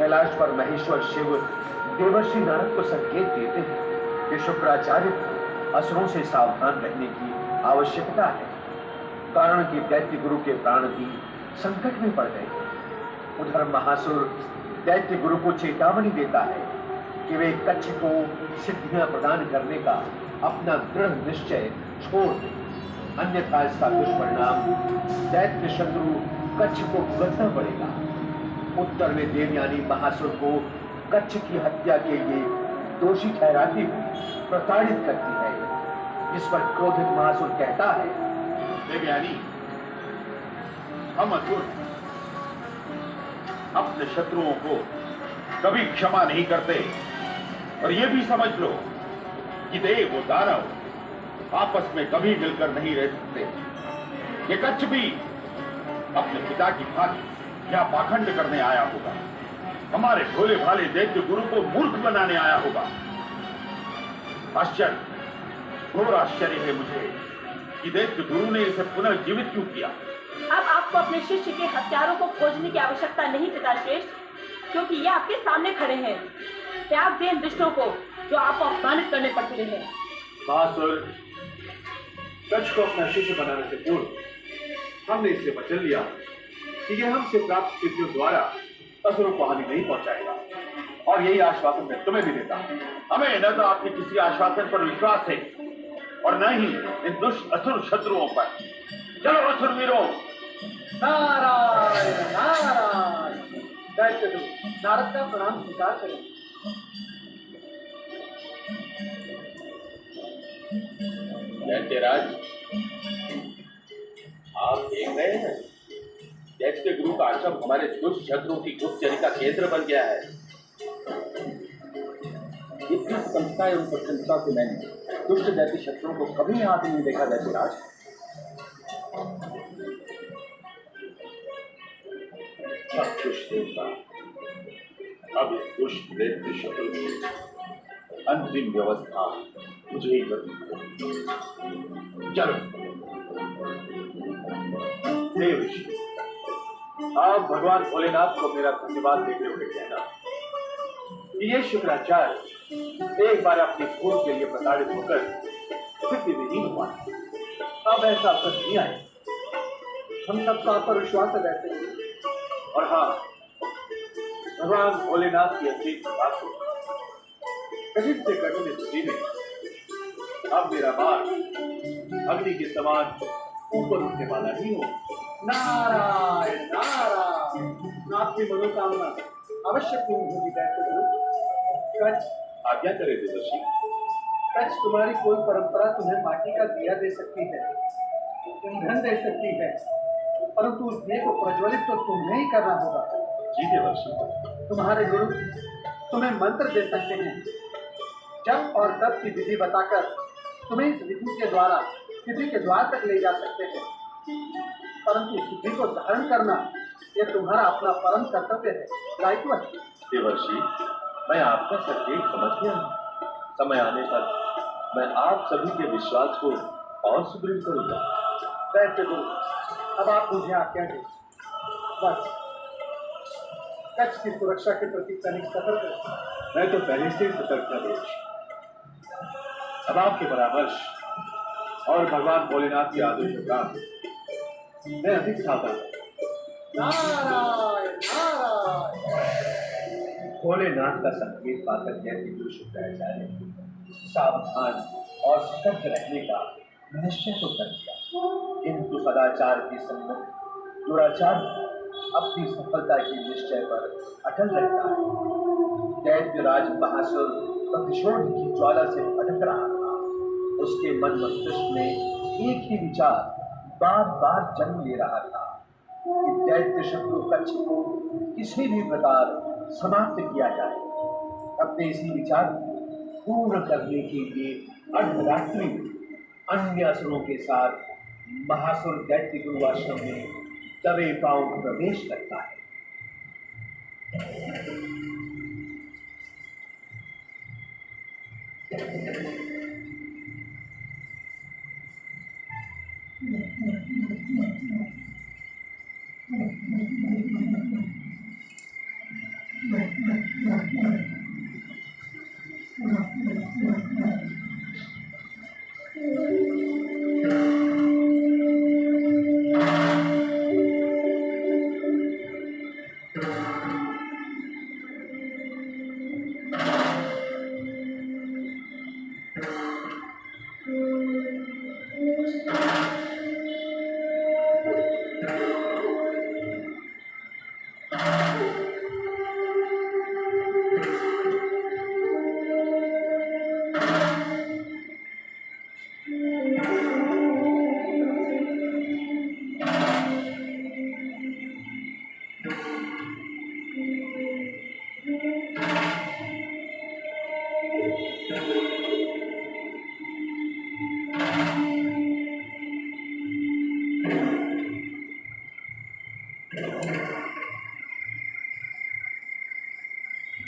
कैलाश पर महेश्वर शिव देवर्षि नारद को संकेत देते हैं कि शुक्राचार्य को असुरों से सावधान रहने की आवश्यकता है, कारण कि दैत्य गुरु के प्राण भी संकट में पड़ गए। उधर महासुर दैत्य गुरु को चेतावनी देता है कि वे कच्छ को सिद्धियां प्रदान करने का अपना दृढ़ निश्चय छोड़ दें, अन्यथा इसका दुष्परिणाम दैत्य शत्रु कच्छ को भुगतना पड़ेगा। उत्तर में देवयानी महासुर को कच्छ की हत्या के लिए दोषी ठहराती हुई प्रताड़ित करती है, जिस पर क्रोधित महासुर कहता है, देवयानी, हम असुर अपने शत्रुओं को कभी क्षमा नहीं करते, और यह भी समझ लो कि देव और दानव आपस में कभी मिलकर नहीं रह सकते। ये कच्छ भी अपने पिता की भांति या पाखंड करने आया होगा, हमारे भोले भाले दैत्य गुरु को मूर्ख बनाने आया होगा। आश्चर्य, घोर आश्चर्य है मुझे कि दैत्य गुरु ने इसे पुनर्जीवित क्यों किया। अब आपको अपने शिष्य के हत्यारों को खोजने की आवश्यकता नहीं पिताश्रेष्ठ, क्योंकि ये आपके सामने खड़े हैं। त्याग दें इन दुष्टों को जो आपको अपमानित करने पर तुले हैं। महासुर, कच्छ को अपना शिष्य बनाने से पूर्व हमने इससे वचन लिया कि यह हमसे प्राप्त सिद्धियों द्वारा असुरों को हानि नहीं पहुंचाएगा, और यही आश्वासन मैं तुम्हें भी देता हूं। हमें न तो आपके किसी आश्वासन पर विश्वास है और न ही इन दुष्ट असुर शत्रुओं पर। चलो असुर वीरों। नारायण नारायण। दैत्य नारद का प्रणाम स्वीकार करें। दैत्यराज, आप देख रहे हैं दैत्य गुरु का आश्रम हमारे दुष्ट शत्रुओं की गुप्तचरी का केंद्र बन गया है। इतनी स्वतंत्रता एवं प्रसन्नता से मैंने दुष्ट दैत्य शत्रुओं को कभी हाथ नहीं देखा। दैत्यराज, अब इस दुष्ट दैत्य शत्रु की अंतिम व्यवस्था मुझे ही करनी है। चलो। देव ऋषि, आप भगवान भोलेनाथ को मेरा धन्यवाद देते हुए कहना कि ये शुक्राचार्य एक बार अपनी भूल के लिए प्रताड़ित होकर स्थिति विहीन हुआ। अब ऐसा अवसर नहीं आए। हम सबका आप पर विश्वास है दैत्य गुरु। और हाँ, भगवान भोलेनाथ की असीम कृपा से कठिन से कठिन स्थिति में अब मेरा बाल अग्नि के समान ऊपर उठने वाला नहीं हो। नारायण नारायण। आपकी मनोकामना अवश्य पूर्ण होगी दैत्य गुरु। कच्छ, आज्ञा करे देवर्षि। कच्छ, तुम्हारी कोई परंपरा तुम्हें माटी का दिया दे सकती है, ईंधन दे सकती है, परंतु उस दिए को प्रज्वलित तो तुम्हें ही करना होगा। जी देवर्षि। तुम्हारे गुरु तुम्हें मंत्र दे सकते हैं, जप और तप की विधि बताकर तुम्हें इस विधि के द्वारा सिद्धि के द्वार तक ले जा सकते हैं, परंतु सिद्धि को धारण करना यह तुम्हारा अपना परम कर्तव्य है, दायित्व है। देवर्षि, मैं आपका संकेत समझ गया हूँ। समय आने पर मैं आप सभी के विश्वास को और सुदृढ़ करूंगा। दैत्य गुरु, अब आप मुझे आज्ञा दें। बस कच्छ की सुरक्षा के प्रति तनिक सतर्क है। मैं तो पहले से ही सतर्क था देव। अब आपके परामर्श और भगवान भोलेनाथ के आदेश का मैं अधिक सावधान हूं। नारायण नारायण। भोलेनाथ का संकेत पाकर दैत्य गुरु शुक्राचार्य सावधान और सतर्क रहने का निश्चय तो कर दिया, किंतु सदाचार के सम्मुख दुराचार अपनी सफलता के निश्चय पर अटल रहता है। दैत्यराज महासुर प्रतिशोध की ज्वाला से भटक रहा था। उसके मन मस्तिष्क में एक ही विचार बार बार जन्म ले रहा था कि दैत्य शत्रु कच्छ को किसी भी प्रकार समाप्त किया जाए। अपने इसी विचार को पूर्ण करने के लिए अर्धरात्रि में अन्य असुरों के साथ महासुर दैत्य गुरु आश्रम में दबे पांव प्रवेश करता है।